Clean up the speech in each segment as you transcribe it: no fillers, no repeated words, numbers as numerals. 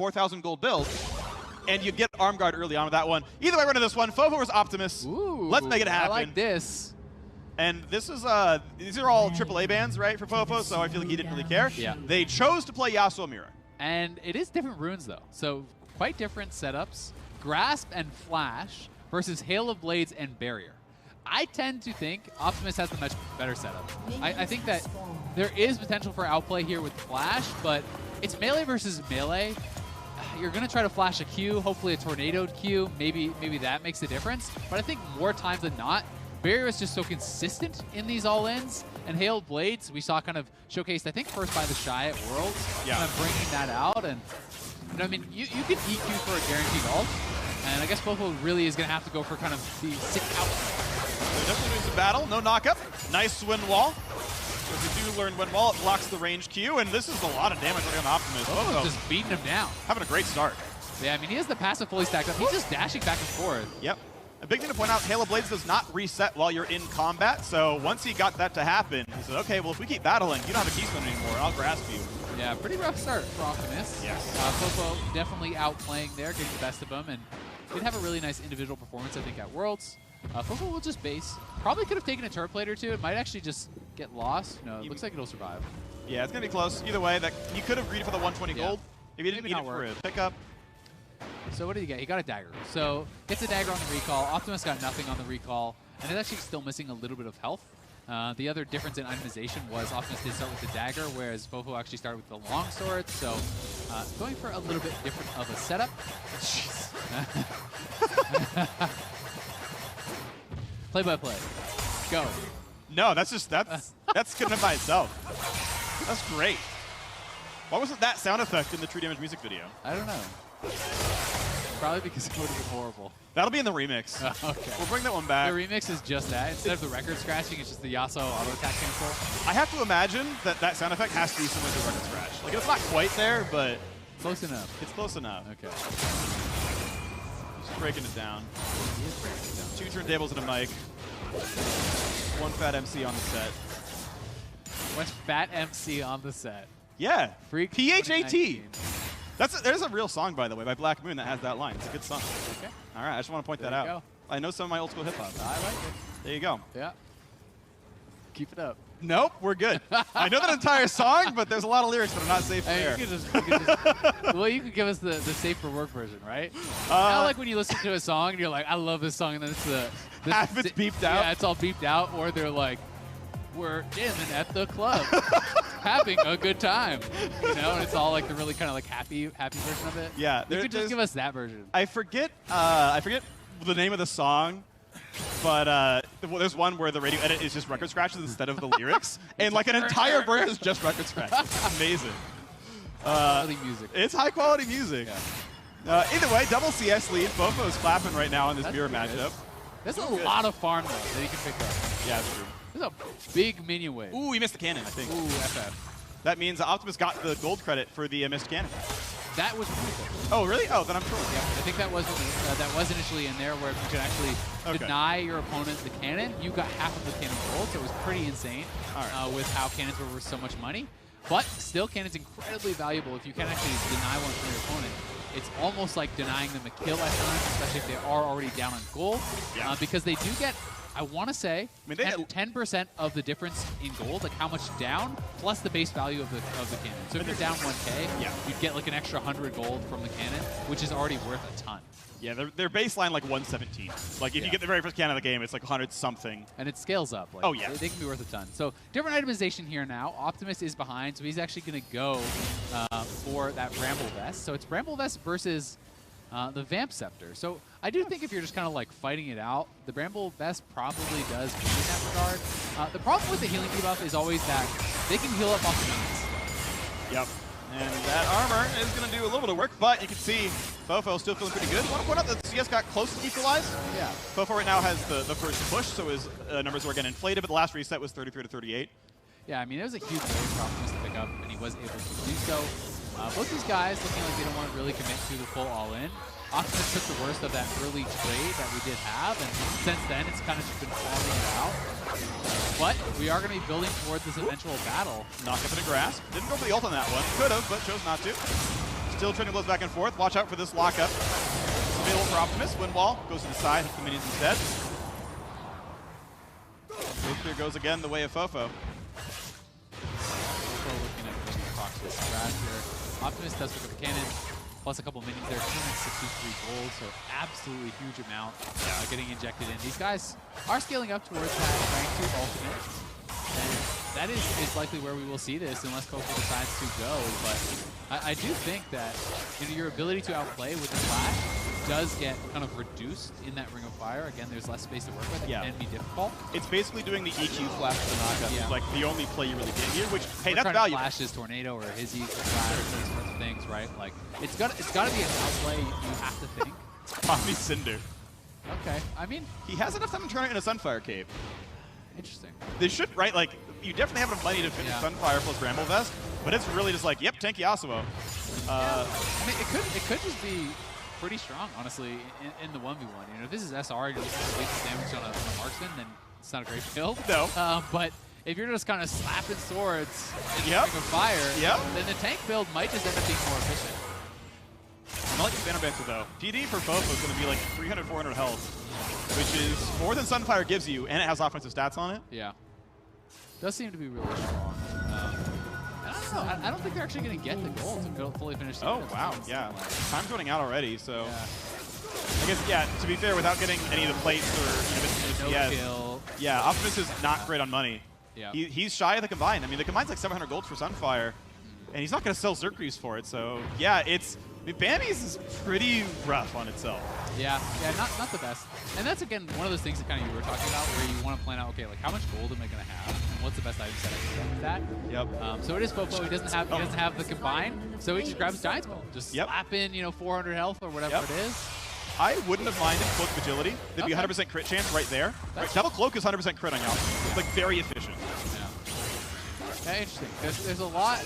4,000 gold build, and you get arm guard early on with that one. Either way, we're into this one. Fofo versus Optimus. Ooh, let's make it happen. I like this. And this is these are all AAA bans, right, for Fofo, so I feel like he didn't really care. Yeah. They chose to play Yasuo Mira. And it is different runes, though. So quite different setups. Grasp and Flash versus Hail of Blades and Barrier. I tend to think Optimus has the much better setup. I think that there is potential for outplay here with Flash, but it's melee versus melee. You're going to try to flash a Q, hopefully a tornadoed Q. Maybe that makes a difference. But I think more times than not, Barrier is just so consistent in these all-ins. And Hail of Blades, we saw kind of showcased, I think, first by the Shy at Worlds. Yeah. Kind of bringing that out. And you know, I mean, you can EQ for a guaranteed ult. And I guess Fofo really is going to have to go for kind of the sick out. They're definitely doing some battle. No knockup. Nice wind wall. If you do learn wind wall, it blocks the range Q, and this is a lot of damage on Optimus. Fofo just beating him down. Having a great start. Yeah, I mean, he has the passive fully stacked up. He's just dashing back and forth. Yep. A big thing to point out, Hail of Blades does not reset while you're in combat, so once he got that to happen, he said, okay, well, if we keep battling, you don't have a keystone anymore, I'll grasp you. Yeah, pretty rough start for Optimus. Yes. Fofo definitely outplaying there, getting the best of him, and did have a really nice individual performance, I think, at Worlds. Fofo will just base. Probably could have taken a turret plate or two. It might actually just get lost. No, it looks like it'll survive. Yeah, it's going to be close. Either way, that you could have greeted for the 120 gold. If you didn't need it for a pickup. So what did he get? He got a dagger. So gets a dagger on the recall. Optimus got nothing on the recall, and is actually still missing a little bit of health. The other difference in itemization was Optimus did start with the dagger, whereas Fofo actually started with the longsword. So going for a little bit different of a setup. Play by play. Go. No, that's good enough by itself. That's great. Why wasn't that sound effect in the True Damage music video? I don't know. Probably because it would have been horrible. That'll be in the remix. Okay. We'll bring that one back. The remix is just that. Instead of the record scratching, it's just the Yasuo auto attack cancel. I have to imagine that that sound effect has to be similar to record scratch. Like, it's not quite there, but close enough. It's close enough. Okay. Just breaking it down. He is breaking it down. 2 turntables and a mic. 1 fat MC on the set. 1 fat MC on the set. Yeah. Freak PHAT. There's a real song, by the way, by Black Moon that has that line. It's a good song. Okay. All right, I just want to point that out. Go. I know some of my old school hip hop. I like it. There you go. Yeah. Keep it up. Nope, we're good. I know that entire song, but there's a lot of lyrics that are not safe for air. Well, you could give us the safe for work version, right? Not like when you listen to a song and you're like, I love this song, and then it's half it's beeped out. Yeah, it's all beeped out, or they're like, we're jamming at the club, having a good time, you know, and it's all like the really kind of like happy version of it. Yeah, you could just give us that version. I forget the name of the song, but there's one where the radio edit is just record scratches instead of the lyrics, and like an entire verse is just record scratches. It's amazing. Quality music. It's high quality music. Yeah. Either way, double CS lead. Fofo is clapping right now in this mirror matchup. There's a lot of farm though that you can pick up. Yeah, that's true. There's a big minion wave. Ooh, he missed the cannon, I think. Ooh, FF. That means Optimus got the gold credit for the missed cannon. That was beautiful. Oh, really? Oh, then I'm sure. Yeah, I think that was initially in there where you could actually deny your opponent the cannon. You got half of the cannon gold, so it was pretty insane with how cannons were worth so much money. But still, cannon's incredibly valuable if you can actually deny one from your opponent. It's almost like denying them a kill at times, especially if they are already down on gold, because they do get, I want to say, 10% of the difference in gold, like how much down, plus the base value of the cannon. So if you're down 1K, you'd get like an extra 100 gold from the cannon, which is already worth a ton. Yeah, they're baseline like 117. Like if you get the very first cannon of the game, it's like 100 something. And it scales up. Like, oh yeah, they can be worth a ton. So different itemization here now. Optimus is behind, so he's actually going to go for that Bramble Vest. So it's Bramble Vest versus the Vamp Scepter. So I do think if you're just kind of like fighting it out, the Bramble Vest probably does win in that regard. The problem with the healing debuff is always that they can heal up off the minions. Yep. And that armor is going to do a little bit of work, but you can see Fofo still feeling pretty good. I want to point out that CS got close to equalized. Yeah. Fofo right now has the first push, so his numbers were getting inflated, but the last reset was 33 to 38. Yeah, I mean, it was a huge wave for Optimus to pick up, and he was able to do so. Both these guys looking like they don't want to really commit to the full all-in. Optimus took the worst of that early trade that we did have, and since then it's kind of just been farming it out. But we are going to be building towards this eventual battle. Knock up in a grasp. Didn't go for the ult on that one. Could have, but chose not to. Still trading blows back and forth. Watch out for this lockup. It's available for Optimus. Wind wall goes to the side. Hits the minions instead. Clear goes again the way of Fofo. Fofo looking at maybe proc this scratch here. Optimus does pick up a cannon, plus a couple minions there. 263 gold, so absolutely huge amount getting injected in. These guys are scaling up towards that rank 2 ultimate. And that is likely where we will see this unless Fofo decides to go. But I do think that your ability to outplay with the flash does get kind of reduced in that Ring of Fire. Again, there's less space to work with. It can be difficult. It's basically doing the EQ flash to knockup. Yeah. It's like the only play you really get here, which, hey, that's trying valuable. to flash his Tornado or his Ease or flash, those sorts of things, right? Like, it's got to be an outplay you have to think. Tommy Cinder. Okay, I mean... He has enough time to turn it into Sunfire Cape. Interesting. They should, right? Like, you definitely have enough money to finish Sunfire plus Bramble Vest, but it's really just like, yep, tank Yasuo. I mean, it could just be pretty strong, honestly, in the 1v1. You know, if this is SR, you're looking to waste damage on a marksman, then it's not a great build. No. But if you're just kind of slapping swords and Ring of Fire, then the tank build might just end up being more efficient. I like the Banner Banter, though. PD for Fofo is going to be like 300, 400 health, which is more than Sunfire gives you, and it has offensive stats on it. Yeah. Does seem to be really strong. I don't think they're actually going to get the goal to fully finish the Oh, wow, yeah. Time's running out already, so... I guess, to be fair, without getting any of the plates or kill. Yeah, Optimus is not great on money. Yeah. He's shy of the Combine. I mean, the Combine's like 700 gold for Sunfire, and he's not going to sell Zergreaves for it, so yeah, it's... I mean, Bambi's is pretty rough on itself. Yeah, not the best. And that's, again, one of those things that kind of you were talking about where you want to plan out, okay, like, how much gold am I going to have? And what's the best item set I can get with that? Yep. So it is Fofo. He doesn't have the Combine, so he just grabs Giant's Bone. Just slap in, 400 health or whatever it is. I wouldn't have minded Cloak Agility. There'd be 100% crit chance right there. Right, Double Cloak is 100% crit on y'all. It's like very efficient. Yeah, interesting. There's a lot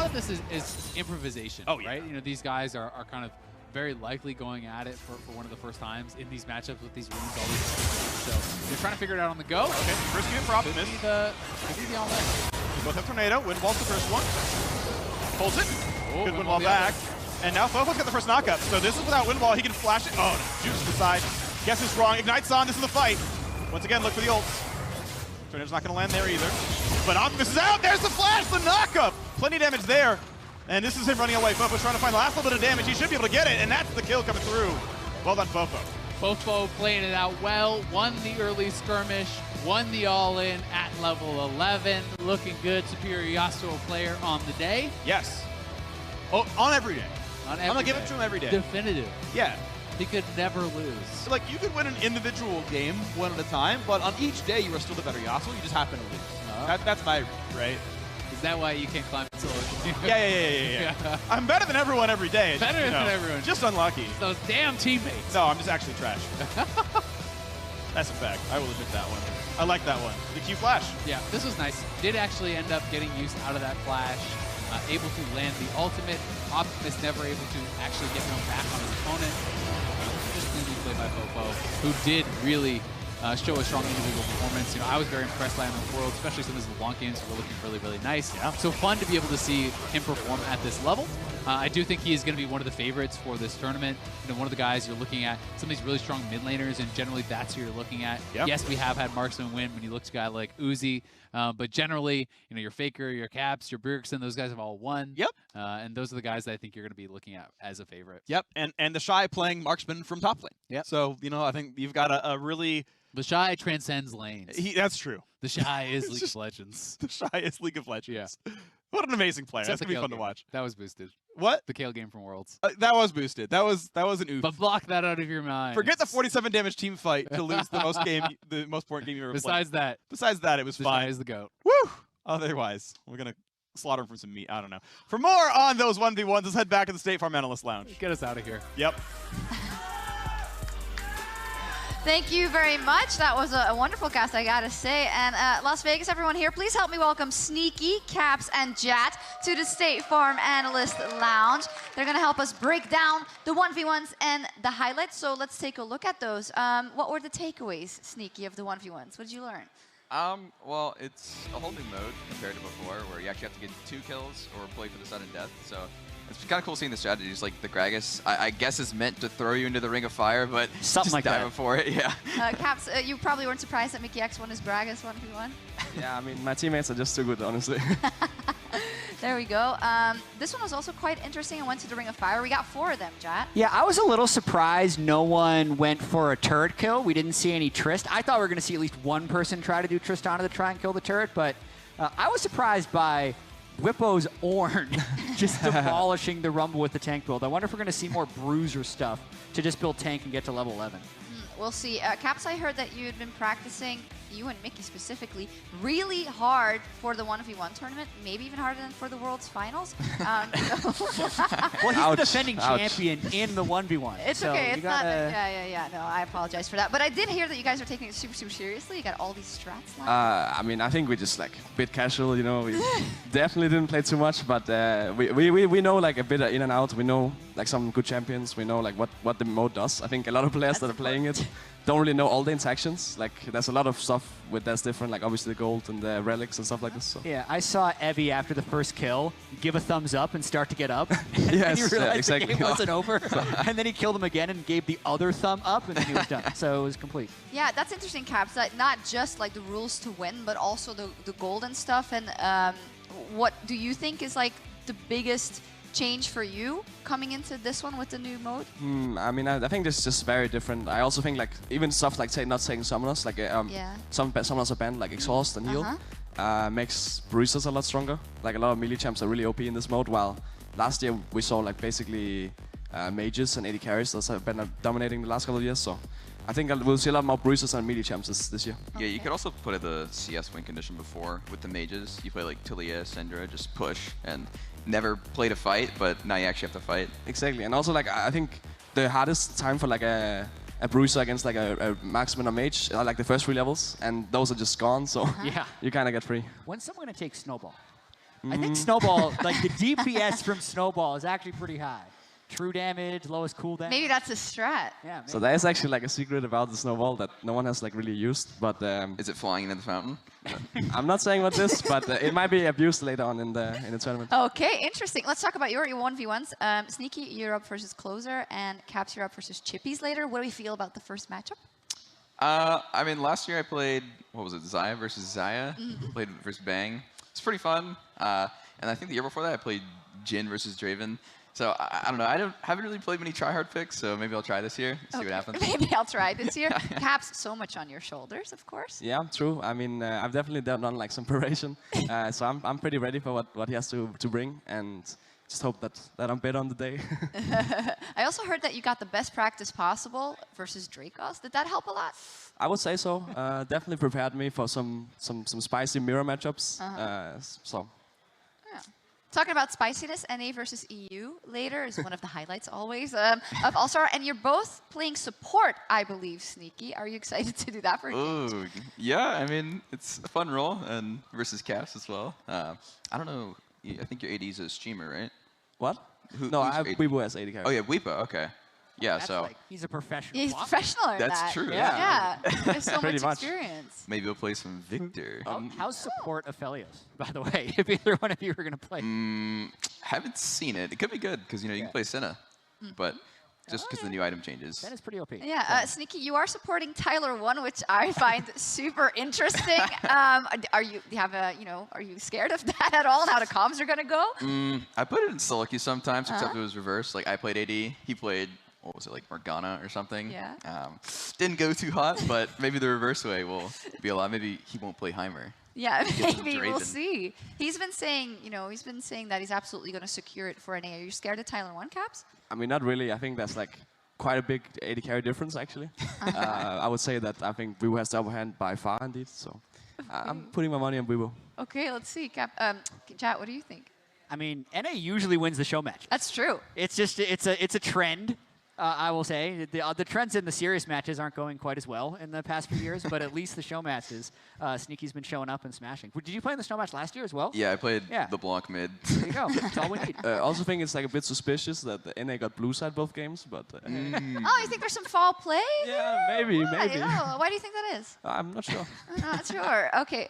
of this is improvisation, right? You know, these guys are kind of very likely going at it for one of the first times in these matchups with these runes, all these so they're trying to figure it out on the go. Okay, first unit for Optimus. Could be the all-in. We both have Tornado. Wind Wall's the first one. Holds it. Oh, Good Wind Wall back. And now Fofo's got the first knockup. So this is without Wind Wall. He can flash it. Oh, no. Juice to the side. Guess it's wrong. Ignite's on. This is the fight. Once again, look for the ults. Tornado's not going to land there either. But Optimus is out. There's the flash, the knockup. Plenty of damage there. And this is him running away. Fofo's trying to find the last little bit of damage. He should be able to get it. And that's the kill coming through. Well done, Fofo. Fofo playing it out well. Won the early skirmish. Won the all-in at level 11. Looking good. Superior Yasuo player on the day. Yes. Oh, on every day. I'm going to give it to him every day. Definitive. Yeah. He could never lose. Like, you could win an individual game one at a time, but on each day you are still the better Yasuo. You just happen to lose. That's my read, right? Is that why you can't climb solo? Yeah. I'm better than everyone every day. Better than everyone. Just unlucky. Those damn teammates. No, I'm just actually trash. That's a fact. I will admit that one. I like that one. The Q flash. Yeah, this was nice. Did actually end up getting use out of that flash. Able to land the ultimate. Optimus never able to actually get one back on his opponent. Just cleanly played by Fofo, who did really show a strong individual performance. You know, I was very impressed by him in the world, especially some of his long games were looking really, really nice. Yeah. So fun to be able to see him perform at this level. I do think he is going to be one of the favorites for this tournament. You know, one of the guys you're looking at, some of these really strong mid laners, and generally that's who you're looking at. Yep. Yes, we have had marksman win when you look at a guy like Uzi, but generally, you know, your Faker, your Caps, your Bjergsen, those guys have all won. Yep. And those are the guys that I think you're going to be looking at as a favorite. Yep. And the Shy playing marksman from top lane. Yep. So, you know, I think you've got a really... The Shy transcends lanes. That's true. The Shy is League of Legends. The Shy is League of Legends. Yeah. What an amazing player. Except That's going to be fun to watch. That was boosted. What? The Kale game from Worlds. That was boosted. That was an oof. But block that out of your mind. Forget the 47 damage team fight to lose the most important game you ever Besides played. Besides that, it was fine. The Shy is the GOAT. Woo! Otherwise, we're going to slaughter him for some meat. I don't know. For more on those 1v1s, let's head back to the State Farm Analyst Lounge. Get us out of here. Yep. Thank you very much. That was a wonderful cast, I gotta say. And Las Vegas, everyone here, please help me welcome Sneaky, Caps, and Jat to the State Farm Analyst Lounge. They're gonna help us break down the 1v1s and the highlights, so let's take a look at those. What were the takeaways, Sneaky, of the 1v1s? What did you learn? Well, it's a whole new mode compared to before, where you actually have to get 2 kills or play for the sudden death. So It's kind of cool seeing the strategies. Like the Gragas, I guess is meant to throw you into the ring of fire, but something just like diving that. for it. Yeah. Caps, you probably weren't surprised that Mickey X won his Bragas 1v1. Yeah, I mean, my teammates are just too good, honestly. There we go. This one was also quite interesting. It went to the Ring of Fire. We got 4 of them, Jat. Yeah, I was a little surprised no one went for a turret kill. We didn't see any Trist. I thought we were going to see at least one person try to do Tristana to try and kill the turret, but I was surprised by Whippo's Ornn just demolishing the Rumble with the tank build. I wonder if we're going to see more Bruiser stuff to just build tank and get to level 11. We'll see. Caps, I heard that you had been practicing, you and Mickey specifically, really hard for the 1v1 tournament, maybe even harder than for the World's Finals. Well, he's the defending champion in the 1v1. It's so okay. It's not. Yeah. No, I apologize for that. But I did hear that you guys are taking it super, super seriously. You got all these strats now. I mean, I think we just like a bit casual, you know. We definitely didn't play too much, but we know like a bit in and out. We know like some good champions. We know like what the mode does. I think a lot of players that are playing it don't really know all the interactions. Like there's a lot of stuff that's different, like obviously the gold and the relics and stuff like this. So. Yeah, I saw Evie after the first kill give a thumbs up and start to get up. And yes, he realized exactly. the game wasn't over. And then he killed him again and gave the other thumb up, and then he was done. So it was complete. Yeah, that's interesting, Caps. That not just like the rules to win, but also the gold and stuff. And what do you think is like the biggest change for you coming into this one with the new mode? I mean, I think this is just very different. I also think like even stuff like not taking summoners, like some summoners are banned, like exhaust and heal, makes bruisers a lot stronger. Like a lot of melee champs are really OP in this mode, while last year we saw like basically mages and AD carries that have been dominating the last couple of years. So I think we'll see a lot more bruisers and melee champs this year. Yeah, you could also put the CS win condition before with the mages. You play like Tilia, Syndra, just push and never played a fight, but now you actually have to fight. Exactly, and also like I think the hardest time for like a bruiser against like a marksman or mage are like the first 3 levels, and those are just gone. So yeah, you kind of get free. When's someone gonna take Snowball? I think Snowball, like the DPS from Snowball is actually pretty high. True damage, lowest cooldown. Maybe that's a strat. Yeah. Maybe. So there is actually like a secret about the snowball that no one has like really used, but is it flying into the fountain? I'm not saying what this, but it might be abused later on in the tournament. Okay, interesting. Let's talk about your 1v1s. Sneaky, you're up versus Closer, and Caps, you're up versus Chippies later. What do we feel about the first matchup? I mean, last year I played, what was it, Xayah versus Xayah? Played versus Bang. It's pretty fun. And I think the year before that I played Jhin versus Draven. So I don't know. I haven't really played many try-hard picks, so maybe I'll try this year. See what happens. Maybe I'll try this year. Caps, so much on your shoulders, of course. Yeah, true. I mean, I've definitely done like some preparation, so I'm pretty ready for what he has to bring, and just hope that I'm better on the day. I also heard that you got the best practice possible versus Dracos. Did that help a lot? I would say so. Definitely prepared me for some spicy mirror matchups. So. Talking about spiciness, NA versus EU later is one of the highlights always of All-Star. And you're both playing support, I believe, Sneaky. Are you excited to do that for you? Ooh, yeah, I mean, it's a fun role, and versus Caps as well. I don't know, I think your AD is a streamer, right? What? No, I have Weibo as AD carry. Oh yeah, Weibo, okay. Yeah, That's so like, he's a professional. He's professional in that's that. true. Yeah. There's so Pretty much much. experience. maybe we'll play some Victor. How's support Aphelios, by the way, if either one of you were going to play? Haven't seen it. It could be good because you can play Senna, but just because the new item changes. That is pretty OP. Yeah, Sneaky, you are supporting Tyler 1, which I find super interesting. Are you scared of that at all and how the comms are going to go? I put it in solo queue sometimes, except it was reversed. Like I played AD, he played, what was it, like Morgana or something? Yeah. Didn't go too hot, but maybe the reverse way will be a lot. Maybe he won't play Heimer. Yeah, some maybe we'll Draven. see. He's been saying that he's absolutely going to secure it for NA. Are you scared of Tyler 1, Caps? I mean, not really. I think that's like quite a big AD carry difference, actually. I would say that I think Weibo has the upper hand by far, indeed. So I'm putting my money on Weibo. Okay, let's see. Chat, what do you think? I mean, NA usually wins the show match. That's true. It's just it's a trend. I will say the trends in the serious matches aren't going quite as well in the past few years, but at least the show matches, Sneaky's been showing up and smashing. Did you play in the show match last year as well? Yeah, I played the Blanc mid. There you go. That's all we need. I also think it's like a bit suspicious that the NA got blue side both games, but... Oh, you think there's some foul play? Yeah, maybe. Why do you think that is? I'm not sure. Not sure. Okay.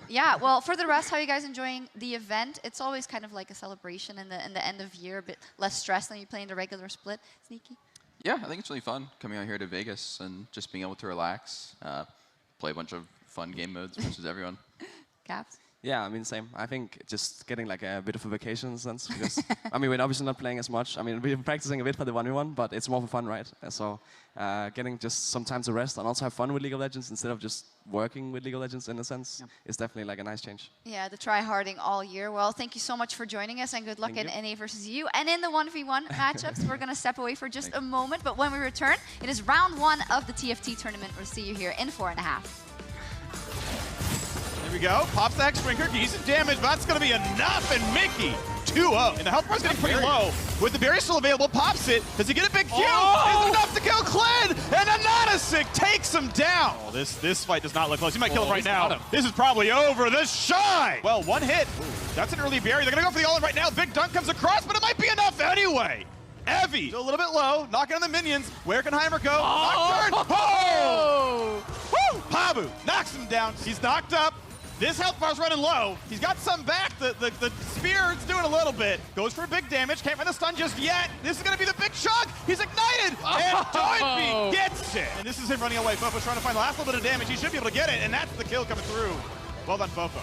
Yeah. Well, for the rest, how are you guys enjoying the event? It's always kind of like a celebration in the end of year, a bit less stress than you play in the regular split. Sneaky. Yeah, I think it's really fun coming out here to Vegas and just being able to relax, play a bunch of fun game modes versus everyone. Caps? Yeah, I mean, same. I think just getting like a bit of a vacation in a sense, because, I mean, we're obviously not playing as much. I mean, we've been practicing a bit for the 1v1, but it's more for fun, right? So getting just some time to rest and also have fun with League of Legends instead of just working with League of Legends in a sense is definitely like a nice change. Yeah, the try-harding all year. Well, thank you so much for joining us, and good luck in NA versus you. And in the 1v1 matchups, we're going to step away for just a moment, but when we return, it is round 1 of the TFT tournament. We'll see you here in 4.5. There we go. Pops that Shrinker, decent damage, but that's going to be enough, and Mickey 2-0. And the health bar's getting pretty low. With the berry still available, pops it. Does he get a big kill? Is it enough to kill Kled? And Anonisic takes him down. Oh, this fight does not look close. He might kill him right now. This is probably over. The Shy! Well, one hit. That's an early berry. They're going to go for the all-in right now. Big dunk comes across, but it might be enough anyway. Evie, still a little bit low, knocking on the minions. Where can Heimer go? Nocturne! Oh! Woo! Pabu knocks him down. He's knocked up. This health bar's running low. He's got some back. The spear is doing a little bit. Goes for big damage. Can't find the stun just yet. This is going to be the big chunk. He's ignited. And Toynbee gets it. And this is him running away. Fofo's trying to find the last little bit of damage. He should be able to get it. And that's the kill coming through. Well done, Fofo.